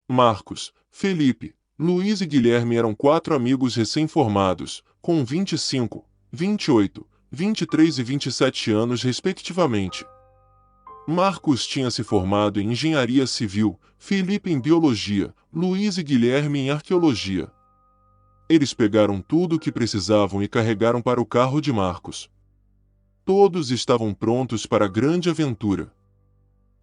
Marcos, Felipe, Luiz e Guilherme eram 4 amigos recém-formados, com 25, 28, 23 e 27 anos respectivamente. Marcos tinha se formado em engenharia civil, Felipe em biologia, Luiz e Guilherme em arqueologia. Eles pegaram tudo o que precisavam e carregaram para o carro de Marcos. Todos estavam prontos para a grande aventura.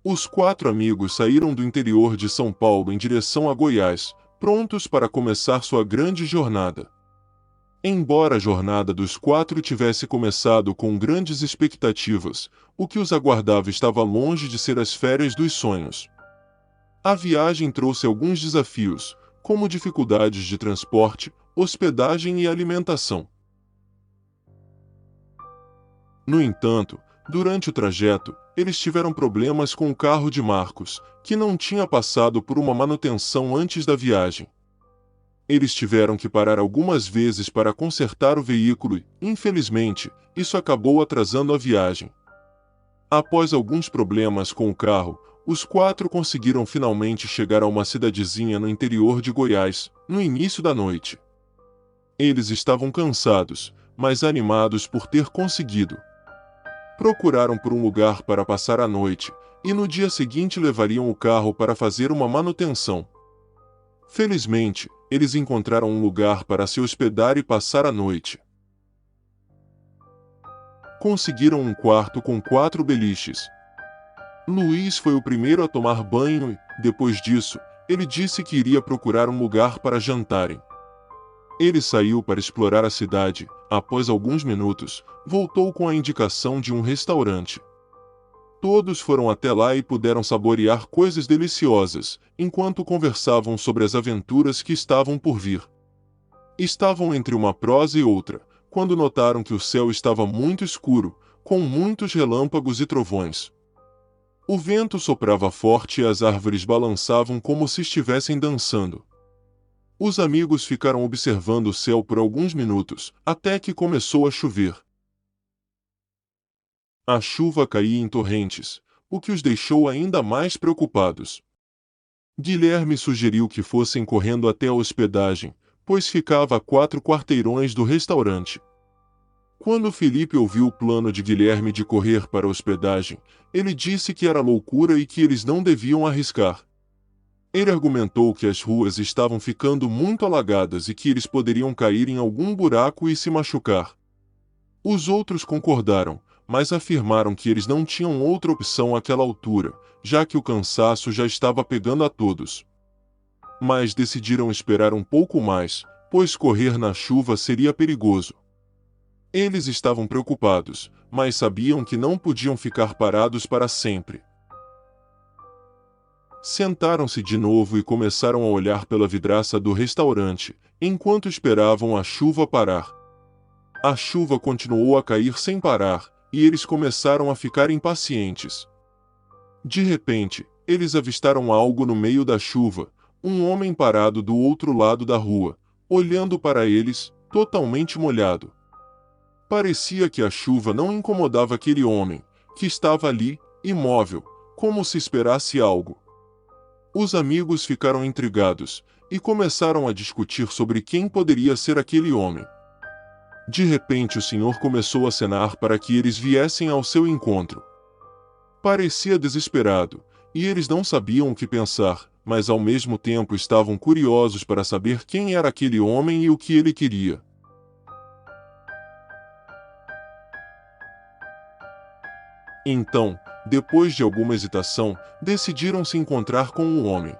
Os 4 amigos saíram do interior de São Paulo em direção a Goiás, prontos para começar sua grande jornada. Embora a jornada dos 4 tivesse começado com grandes expectativas, o que os aguardava estava longe de ser as férias dos sonhos. A viagem trouxe alguns desafios, como dificuldades de transporte, hospedagem e alimentação. No entanto, durante o trajeto, eles tiveram problemas com o carro de Marcos, que não tinha passado por uma manutenção antes da viagem. Eles tiveram que parar algumas vezes para consertar o veículo e, infelizmente, isso acabou atrasando a viagem. Após alguns problemas com o carro, os 4 conseguiram finalmente chegar a uma cidadezinha no interior de Goiás, no início da noite. Eles estavam cansados, mas animados por ter conseguido. Procuraram por um lugar para passar a noite, e no dia seguinte levariam o carro para fazer uma manutenção. Felizmente, eles encontraram um lugar para se hospedar e passar a noite. Conseguiram um quarto com 4 beliches. Luiz foi o primeiro a tomar banho e, depois disso, ele disse que iria procurar um lugar para jantarem. Ele saiu para explorar a cidade. Após alguns minutos, voltou com a indicação de um restaurante. Todos foram até lá e puderam saborear coisas deliciosas, enquanto conversavam sobre as aventuras que estavam por vir. Estavam entre uma prosa e outra, quando notaram que o céu estava muito escuro, com muitos relâmpagos e trovões. O vento soprava forte e as árvores balançavam como se estivessem dançando. Os amigos ficaram observando o céu por alguns minutos, até que começou a chover. A chuva caía em torrentes, o que os deixou ainda mais preocupados. Guilherme sugeriu que fossem correndo até a hospedagem, pois ficava a 4 quarteirões do restaurante. Quando Felipe ouviu o plano de Guilherme de correr para a hospedagem, ele disse que era loucura e que eles não deviam arriscar. Ele argumentou que as ruas estavam ficando muito alagadas e que eles poderiam cair em algum buraco e se machucar. Os outros concordaram, mas afirmaram que eles não tinham outra opção àquela altura, já que o cansaço já estava pegando a todos. Mas decidiram esperar um pouco mais, pois correr na chuva seria perigoso. Eles estavam preocupados, mas sabiam que não podiam ficar parados para sempre. Sentaram-se de novo e começaram a olhar pela vidraça do restaurante, enquanto esperavam a chuva parar. A chuva continuou a cair sem parar, e eles começaram a ficar impacientes. De repente, eles avistaram algo no meio da chuva, um homem parado do outro lado da rua, olhando para eles, totalmente molhado. Parecia que a chuva não incomodava aquele homem, que estava ali, imóvel, como se esperasse algo. Os amigos ficaram intrigados, e começaram a discutir sobre quem poderia ser aquele homem. De repente o senhor começou a acenar para que eles viessem ao seu encontro. Parecia desesperado, e eles não sabiam o que pensar, mas ao mesmo tempo estavam curiosos para saber quem era aquele homem e o que ele queria. Então, depois de alguma hesitação, decidiram se encontrar com o homem.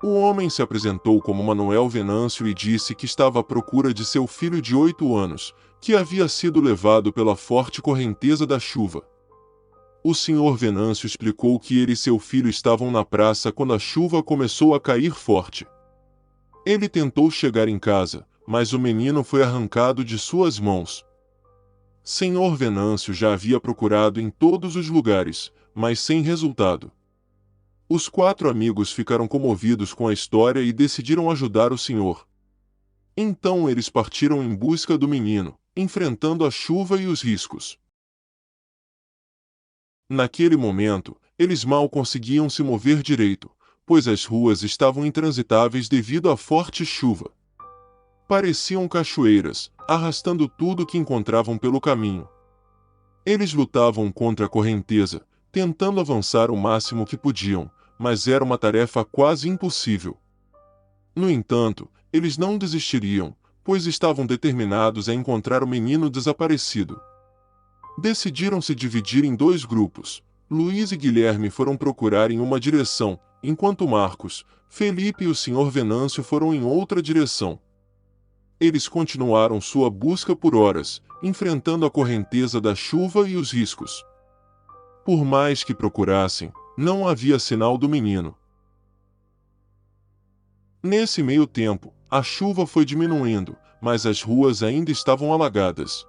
O homem se apresentou como Manuel Venâncio e disse que estava à procura de seu filho de 8 anos, que havia sido levado pela forte correnteza da chuva. O senhor Venâncio explicou que ele e seu filho estavam na praça quando a chuva começou a cair forte. Ele tentou chegar em casa, mas o menino foi arrancado de suas mãos. Senhor Venâncio já havia procurado em todos os lugares, mas sem resultado. Os 4 amigos ficaram comovidos com a história e decidiram ajudar o senhor. Então eles partiram em busca do menino, enfrentando a chuva e os riscos. Naquele momento, eles mal conseguiam se mover direito, pois as ruas estavam intransitáveis devido à forte chuva. Pareciam cachoeiras, arrastando tudo que encontravam pelo caminho. Eles lutavam contra a correnteza, tentando avançar o máximo que podiam, mas era uma tarefa quase impossível. No entanto, eles não desistiriam, pois estavam determinados a encontrar o menino desaparecido. Decidiram se dividir em dois grupos. Luiz e Guilherme foram procurar em uma direção, enquanto Marcos, Felipe e o Sr. Venâncio foram em outra direção. Eles continuaram sua busca por horas, enfrentando a correnteza da chuva e os riscos. Por mais que procurassem, não havia sinal do menino. Nesse meio tempo, a chuva foi diminuindo, mas as ruas ainda estavam alagadas.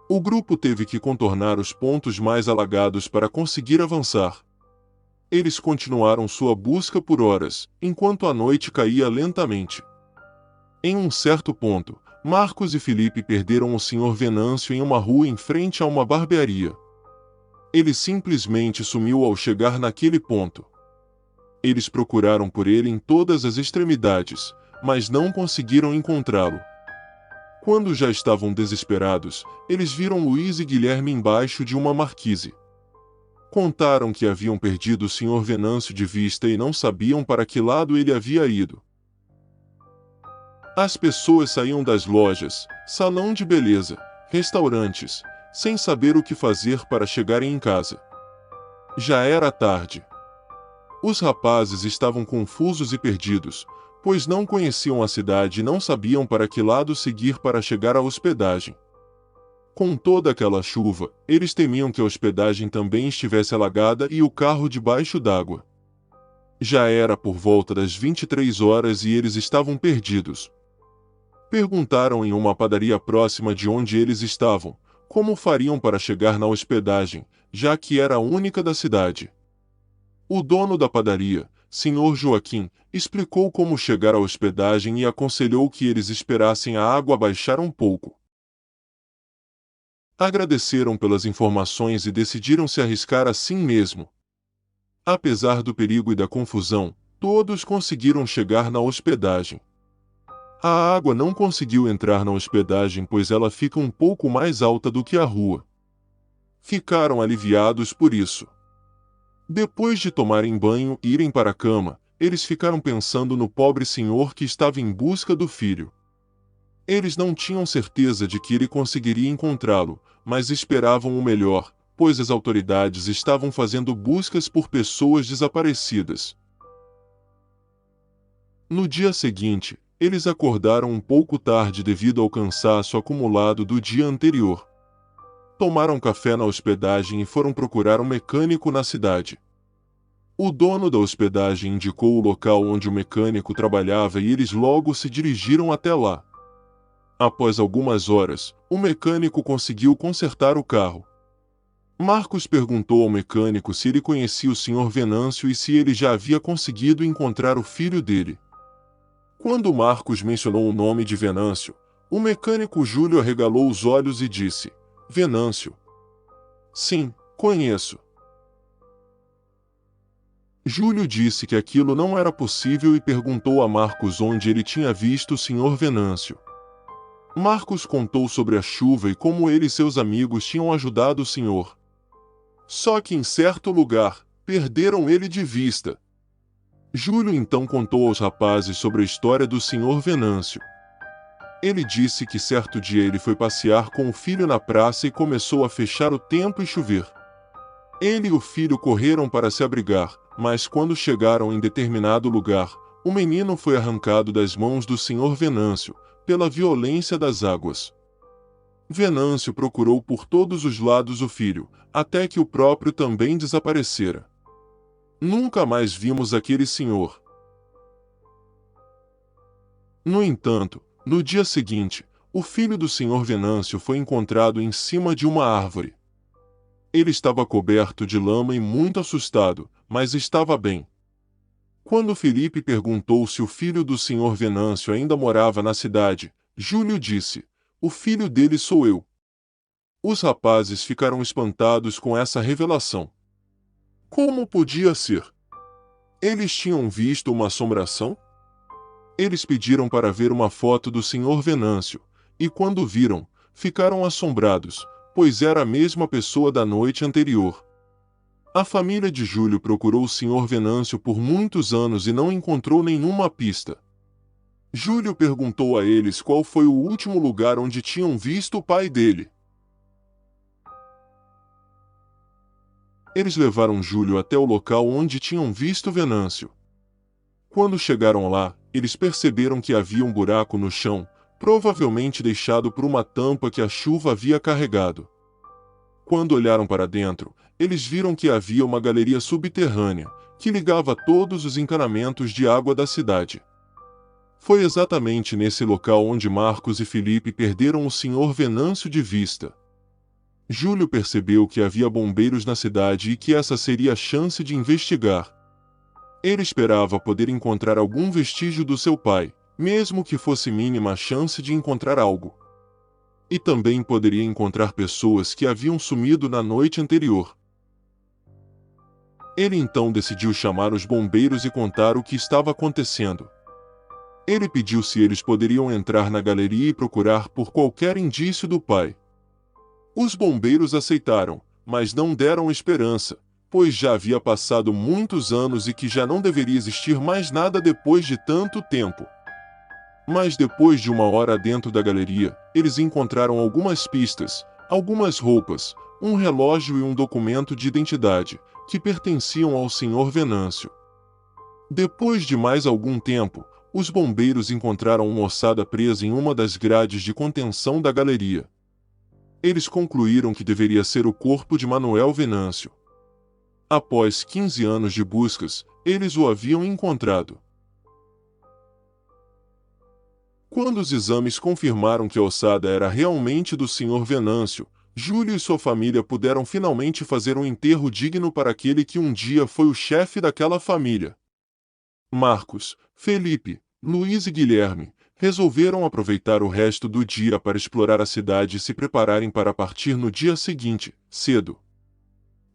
O grupo teve que contornar os pontos mais alagados para conseguir avançar. Eles continuaram sua busca por horas, enquanto a noite caía lentamente. Em um certo ponto, Marcos e Felipe perderam o Sr. Venâncio em uma rua em frente a uma barbearia. Ele simplesmente sumiu ao chegar naquele ponto. Eles procuraram por ele em todas as extremidades, mas não conseguiram encontrá-lo. Quando já estavam desesperados, eles viram Luiz e Guilherme embaixo de uma marquise. Contaram que haviam perdido o Sr. Venâncio de vista e não sabiam para que lado ele havia ido. As pessoas saíam das lojas, salão de beleza, restaurantes, sem saber o que fazer para chegarem em casa. Já era tarde. Os rapazes estavam confusos e perdidos, pois não conheciam a cidade e não sabiam para que lado seguir para chegar à hospedagem. Com toda aquela chuva, eles temiam que a hospedagem também estivesse alagada e o carro debaixo d'água. Já era por volta das 23 horas e eles estavam perdidos. Perguntaram em uma padaria próxima de onde eles estavam, como fariam para chegar na hospedagem, já que era a única da cidade. O dono da padaria, Sr. Joaquim, explicou como chegar à hospedagem e aconselhou que eles esperassem a água baixar um pouco. Agradeceram pelas informações e decidiram se arriscar assim mesmo. Apesar do perigo e da confusão, todos conseguiram chegar na hospedagem. A água não conseguiu entrar na hospedagem pois ela fica um pouco mais alta do que a rua. Ficaram aliviados por isso. Depois de tomarem banho e irem para a cama, eles ficaram pensando no pobre senhor que estava em busca do filho. Eles não tinham certeza de que ele conseguiria encontrá-lo, mas esperavam o melhor, pois as autoridades estavam fazendo buscas por pessoas desaparecidas. No dia seguinte, eles acordaram um pouco tarde devido ao cansaço acumulado do dia anterior. Tomaram café na hospedagem e foram procurar um mecânico na cidade. O dono da hospedagem indicou o local onde o mecânico trabalhava e eles logo se dirigiram até lá. Após algumas horas, o mecânico conseguiu consertar o carro. Marcos perguntou ao mecânico se ele conhecia o Sr. Venâncio e se ele já havia conseguido encontrar o filho dele. Quando Marcos mencionou o nome de Venâncio, o mecânico Júlio arregalou os olhos e disse: Venâncio. Sim, conheço. Júlio disse que aquilo não era possível e perguntou a Marcos onde ele tinha visto o Sr. Venâncio. Marcos contou sobre a chuva e como ele e seus amigos tinham ajudado o senhor. Só que em certo lugar, perderam ele de vista. Júlio então contou aos rapazes sobre a história do Sr. Venâncio. Ele disse que certo dia ele foi passear com o filho na praça e começou a fechar o tempo e chover. Ele e o filho correram para se abrigar, mas quando chegaram em determinado lugar, o menino foi arrancado das mãos do Sr. Venâncio, pela violência das águas. Venâncio procurou por todos os lados o filho, até que o próprio também desaparecera. Nunca mais vimos aquele senhor. No entanto, no dia seguinte, o filho do Sr. Venâncio foi encontrado em cima de uma árvore. Ele estava coberto de lama e muito assustado, mas estava bem. Quando Felipe perguntou se o filho do Sr. Venâncio ainda morava na cidade, Júlio disse: o filho dele sou eu. Os rapazes ficaram espantados com essa revelação. Como podia ser? Eles tinham visto uma assombração? Eles pediram para ver uma foto do Sr. Venâncio, e quando viram, ficaram assombrados, pois era a mesma pessoa da noite anterior. A família de Júlio procurou o Sr. Venâncio por muitos anos e não encontrou nenhuma pista. Júlio perguntou a eles qual foi o último lugar onde tinham visto o pai dele. Eles levaram Júlio até o local onde tinham visto Venâncio. Quando chegaram lá, eles perceberam que havia um buraco no chão, provavelmente deixado por uma tampa que a chuva havia carregado. Quando olharam para dentro, eles viram que havia uma galeria subterrânea, que ligava todos os encanamentos de água da cidade. Foi exatamente nesse local onde Marcos e Felipe perderam o Sr. Venâncio de vista. Júlio percebeu que havia bombeiros na cidade e que essa seria a chance de investigar. Ele esperava poder encontrar algum vestígio do seu pai, mesmo que fosse mínima a chance de encontrar algo. E também poderia encontrar pessoas que haviam sumido na noite anterior. Ele então decidiu chamar os bombeiros e contar o que estava acontecendo. Ele pediu se eles poderiam entrar na galeria e procurar por qualquer indício do pai. Os bombeiros aceitaram, mas não deram esperança, pois já havia passado muitos anos e que já não deveria existir mais nada depois de tanto tempo. Mas depois de uma hora dentro da galeria, eles encontraram algumas pistas, algumas roupas, um relógio e um documento de identidade, que pertenciam ao Sr. Venâncio. Depois de mais algum tempo, os bombeiros encontraram uma ossada presa em uma das grades de contenção da galeria. Eles concluíram que deveria ser o corpo de Manuel Venâncio. Após 15 anos de buscas, eles o haviam encontrado. Quando os exames confirmaram que a ossada era realmente do Sr. Venâncio, Júlio e sua família puderam finalmente fazer um enterro digno para aquele que um dia foi o chefe daquela família. Marcos, Felipe, Luiz e Guilherme resolveram aproveitar o resto do dia para explorar a cidade e se prepararem para partir no dia seguinte, cedo.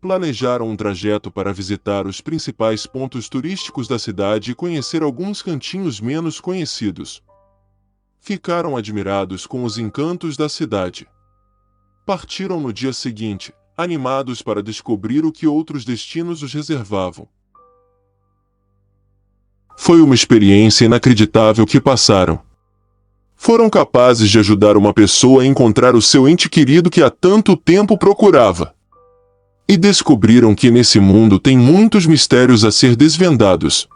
Planejaram um trajeto para visitar os principais pontos turísticos da cidade e conhecer alguns cantinhos menos conhecidos. Ficaram admirados com os encantos da cidade. Partiram no dia seguinte, animados para descobrir o que outros destinos os reservavam. Foi uma experiência inacreditável que passaram. Foram capazes de ajudar uma pessoa a encontrar o seu ente querido que há tanto tempo procurava. E descobriram que nesse mundo tem muitos mistérios a ser desvendados.